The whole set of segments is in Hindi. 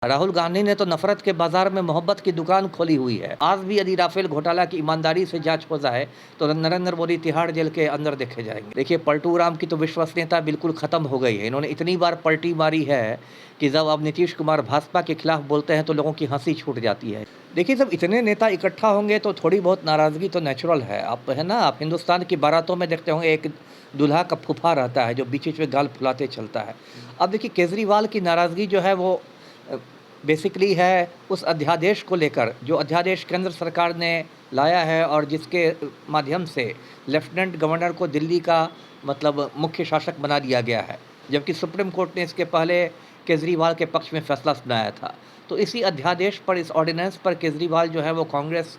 राहुल गांधी ने तो नफरत के बाजार में मोहब्बत की दुकान खोली हुई है। आज भी यदि राफेल घोटाला की ईमानदारी से जांच हो जाए तो नरेंद्र मोदी तिहाड़ जेल के अंदर देखे जाएंगे। देखिए, पलटू राम की तो विश्वसनीयता बिल्कुल खत्म हो गई है। इन्होंने इतनी बार पलटी मारी है कि जब अब नीतीश कुमार भाजपा के खिलाफ बोलते हैं तो लोगों की हंसी छूट जाती है। देखिए, जब इतने नेता इकट्ठा होंगे तो थोड़ी बहुत नाराजगी तो नेचुरल है। आप है ना, आप हिंदुस्तान की बारातों में देखते होंगे एक दूल्हा का फूफा रहता है जो बीच बीच में गाल फुलाते चलता है। अब देखिए, केजरीवाल की नाराज़गी जो है वो बेसिकली है उस अध्यादेश को लेकर, जो अध्यादेश केंद्र सरकार ने लाया है और जिसके माध्यम से लेफ्टिनेंट गवर्नर को दिल्ली का मतलब मुख्य शासक बना दिया गया है, जबकि सुप्रीम कोर्ट ने इसके पहले केजरीवाल के पक्ष में फैसला सुनाया था। तो इसी अध्यादेश पर, इस ऑर्डिनेंस पर केजरीवाल जो है वो कांग्रेस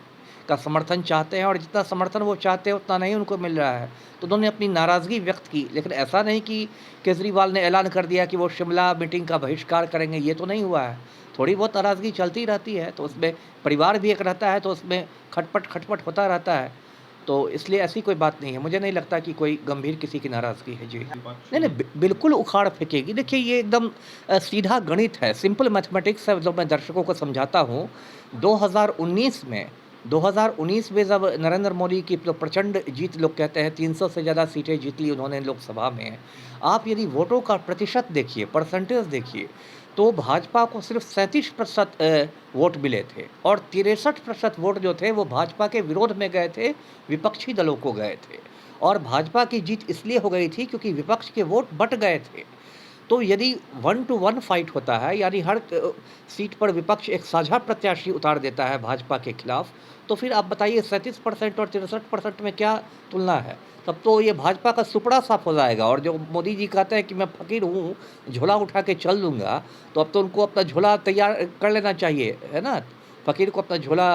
का समर्थन चाहते हैं और जितना समर्थन वो चाहते हैं उतना नहीं उनको मिल रहा है। तो उन्होंने अपनी नाराज़गी व्यक्त की, लेकिन ऐसा नहीं कि केजरीवाल ने ऐलान कर दिया कि वो शिमला मीटिंग का बहिष्कार करेंगे, ये तो नहीं हुआ है। थोड़ी बहुत नाराज़गी चलती रहती है, तो उसमें परिवार भी एक रहता है, तो उसमें खटपट होता रहता है। तो इसलिए ऐसी कोई बात नहीं है, मुझे नहीं लगता कि कोई गंभीर किसी की नाराज़गी है। जी। नहीं, बिल्कुल उखाड़ फेंकेगी। देखिए, ये एकदम सीधा गणित है, सिंपल मैथमेटिक्स है जो मैं दर्शकों को समझाता हूँ। 2019 में 2019 में जब नरेंद्र मोदी की जो प्रचंड जीत, लोग कहते हैं 300 से ज़्यादा सीटें जीत ली उन्होंने लोकसभा में। आप यदि वोटों का प्रतिशत देखिए, परसेंटेज देखिए, तो भाजपा को सिर्फ 37% वोट मिले थे और 63% वोट जो थे वो भाजपा के विरोध में गए थे, विपक्षी दलों को गए थे। और भाजपा की जीत इसलिए हो गई थी क्योंकि विपक्ष के वोट बट गए थे। तो यदि 1 टू 1 फाइट होता है, यानी हर सीट पर विपक्ष एक साझा प्रत्याशी उतार देता है भाजपा के खिलाफ, तो फिर आप बताइए 37% और 63% में क्या तुलना है? तब तो ये भाजपा का सुपड़ा साफ हो जाएगा। और जो मोदी जी कहते हैं कि मैं फ़कीर हूँ, झोला उठा के चल लूँगा, तो अब तो उनको अपना झोला तैयार कर लेना चाहिए, है ना? फ़कीर को अपना झोला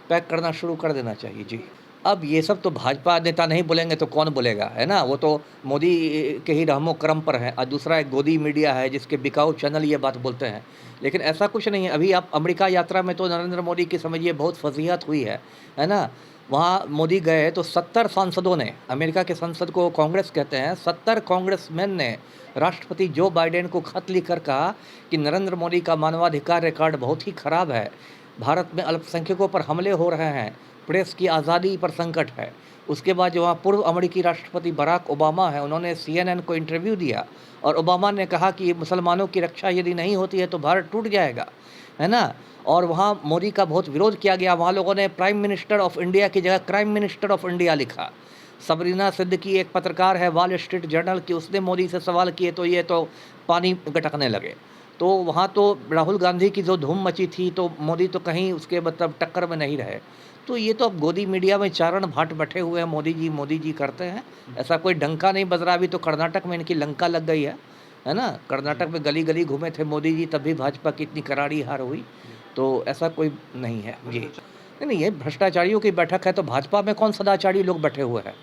पैक करना शुरू कर देना चाहिए। जी। अब ये सब तो भाजपा नेता नहीं बोलेंगे तो कौन बोलेगा, है ना? वो तो मोदी के ही रहमो करम पर है। और दूसरा एक गोदी मीडिया है जिसके बिकाऊ चैनल ये बात बोलते हैं। लेकिन ऐसा कुछ नहीं है। अभी आप अमेरिका यात्रा में तो नरेंद्र मोदी की समझिए बहुत फ़ज़ीहत हुई है ना? वहाँ मोदी गए तो 70 सांसदों ने, अमेरिका के संसद को कांग्रेस कहते हैं, 70 कांग्रेसमैन ने राष्ट्रपति जो बाइडेन को खत लिखकर कहा कि नरेंद्र मोदी का मानवाधिकार रिकॉर्ड बहुत ही ख़राब है, भारत में अल्पसंख्यकों पर हमले हो रहे हैं, प्रेस की आज़ादी पर संकट है। उसके बाद जो वहाँ पूर्व अमेरिकी राष्ट्रपति बराक ओबामा है, उन्होंने CNN को इंटरव्यू दिया और ओबामा ने कहा कि मुसलमानों की रक्षा यदि नहीं होती है तो भारत टूट जाएगा, है ना? और वहाँ मोदी का बहुत विरोध किया गया। वहाँ लोगों ने प्राइम मिनिस्टर ऑफ इंडिया की जगह क्राइम मिनिस्टर ऑफ इंडिया लिखा। सबरीना सिद्दीकी एक पत्रकार है वॉल स्ट्रीट जर्नल की, उसने मोदी से सवाल किए तो ये तो पानी गटकने लगे। तो वहाँ तो राहुल गांधी की जो धूम मची थी, तो मोदी तो कहीं उसके मतलब टक्कर में नहीं रहे। तो ये तो अब गोदी मीडिया में चारण भाट बैठे हुए हैं, मोदी जी करते हैं। ऐसा कोई डंका नहीं बज रहा। अभी तो कर्नाटक में इनकी लंका लग गई है ना? कर्नाटक में गली गली घूमे थे मोदी जी, तब भी भाजपा की इतनी करारी हार हुई। तो ऐसा कोई नहीं है। जी। नहीं, ये भ्रष्टाचारियों की बैठक है, तो भाजपा में कौन सदाचारी लोग बैठे हुए हैं?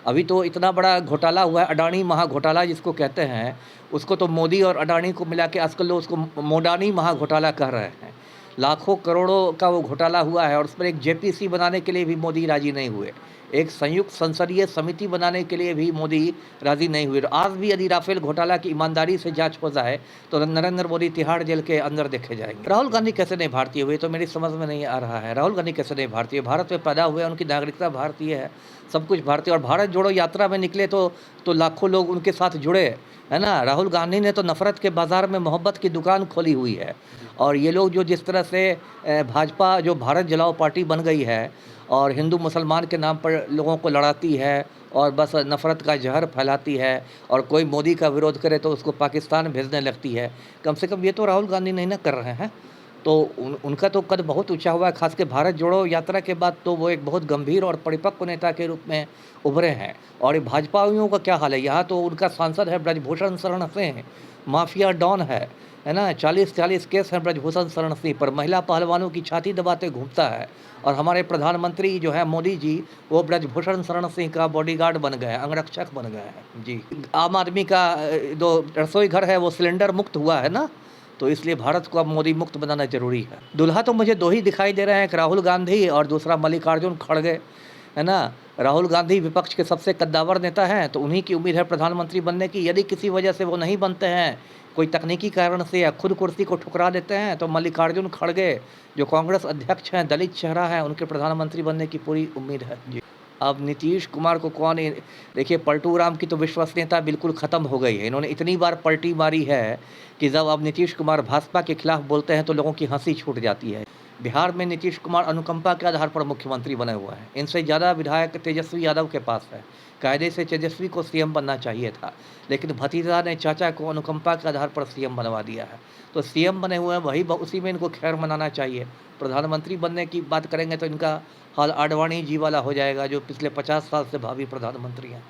अभी तो इतना बड़ा घोटाला हुआ है, अडानी महाघोटाला जिसको कहते हैं, उसको तो मोदी और अडानी को मिला के आजकल लोग उसको मोडानी महाघोटाला कह रहे हैं। लाखों करोड़ों का वो घोटाला हुआ है और उस पर एक JPC बनाने के लिए भी मोदी राजी नहीं हुए। एक संयुक्त संसदीय समिति बनाने के लिए भी मोदी राजी नहीं हुए। आज भी यदि राफेल घोटाला की ईमानदारी से जांच हो जाए तो नरेंद्र मोदी तिहाड़ जेल के अंदर देखे जाएंगे। राहुल गांधी कैसे नहीं भारतीय हुए, तो मेरी समझ में नहीं आ रहा है। राहुल गांधी कैसे नहीं भारतीय? भारत में पैदा हुए, उनकी नागरिकता भारतीय है, सब कुछ भारतीय। और भारत जोड़ो यात्रा में निकले तो लाखों लोग उनके साथ जुड़े, है ना? राहुल गांधी ने तो नफरत के बाजार में मोहब्बत की दुकान खोली हुई है। और ये लोग जो जिस तरह से भाजपा जो भारत जलाओ पार्टी बन गई है और हिंदू मुसलमान के नाम पर लोगों को लड़ाती है और बस नफ़रत का जहर फैलाती है, और कोई मोदी का विरोध करे तो उसको पाकिस्तान भेजने लगती है। कम से कम ये तो राहुल गांधी नहीं ना कर रहे हैं। तो उनका तो कद बहुत ऊंचा हुआ है। खास के भारत जोड़ो यात्रा के बाद तो वो एक बहुत गंभीर और परिपक्व नेता के रूप में उभरे हैं। और ये भाजपाइयों का क्या हाल है? यहाँ तो उनका सांसद है ब्रजभूषण शरण सिंह, माफिया डॉन है ना? 40-40 केस हैं ब्रजभूषण शरण सिंह पर, महिला पहलवानों की छाती दबाते घूमता है। और हमारे प्रधानमंत्री जो है मोदी जी, वो ब्रजभूषण शरण सिंह का बॉडीगार्ड बन गए हैं, अंगरक्षक बन गए हैं। जी। आम आदमी का जो रसोई घर है वो सिलेंडर मुक्त हुआ है ना, तो इसलिए भारत को अब मोदी मुक्त बनाना जरूरी है। दूल्हा तो मुझे दो ही दिखाई दे रहे हैं, एक राहुल गांधी और दूसरा मल्लिकार्जुन खड़गे। है ना। राहुल गांधी विपक्ष के सबसे कद्दावर नेता हैं, तो उन्हीं की उम्मीद है प्रधानमंत्री बनने की। यदि किसी वजह से वो नहीं बनते हैं, कोई तकनीकी कारण से, या खुद कुर्सी को ठुकरा देते हैं, तो मल्लिकार्जुन खड़गे जो कांग्रेस अध्यक्ष हैं, दलित चेहरा है, उनके प्रधानमंत्री बनने की पूरी उम्मीद है जी। अब नीतीश कुमार को कौन देखिए, पलटू राम की तो विश्वसनीयता बिल्कुल ख़त्म हो गई है। इन्होंने इतनी बार पलटी मारी है कि जब अब नीतीश कुमार भाजपा के खिलाफ बोलते हैं तो लोगों की हंसी छूट जाती है। बिहार में नीतीश कुमार अनुकंपा के आधार पर मुख्यमंत्री बने हुए हैं। इनसे ज़्यादा विधायक तेजस्वी यादव के पास है। कायदे से तेजस्वी को सीएम बनना चाहिए था, लेकिन भतीजा ने चाचा को अनुकंपा के आधार पर सीएम बनवा दिया है। तो सीएम बने हुए हैं, वही उसी में इनको खैर मनाना चाहिए। प्रधानमंत्री बनने की बात करेंगे तो इनका हाल आडवाणी जी वाला हो जाएगा, जो पिछले 50 साल से भावी प्रधानमंत्री हैं।